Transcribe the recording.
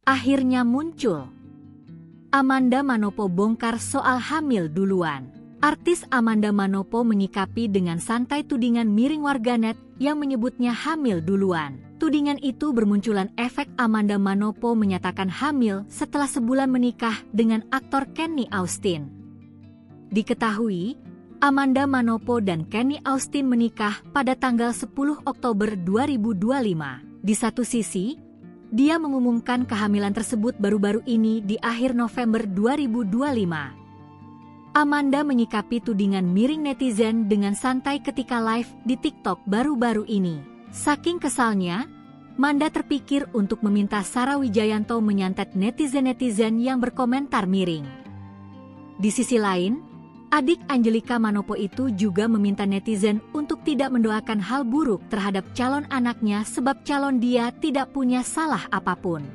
Akhirnya muncul. Amanda Manopo bongkar soal hamil duluan. Artis Amanda Manopo menyikapi dengan santai tudingan miring warganet yang menyebutnya hamil duluan. Tudingan itu bermunculan efek Amanda Manopo menyatakan hamil setelah sebulan menikah dengan aktor Kenny Austin. Diketahui, Amanda Manopo dan Kenny Austin menikah pada tanggal 10 Oktober 2025. Di satu sisi, dia mengumumkan kehamilan tersebut baru-baru ini di akhir November 2025. Amanda menyikapi tudingan miring netizen dengan santai ketika live di TikTok baru-baru ini. Saking kesalnya, Manda terpikir untuk meminta Sarah Wijayanto menyantet netizen-netizen yang berkomentar miring. Di sisi lain, adik Angelika Manopo itu juga meminta netizen untuk tidak mendoakan hal buruk terhadap calon anaknya sebab calon dia tidak punya salah apapun.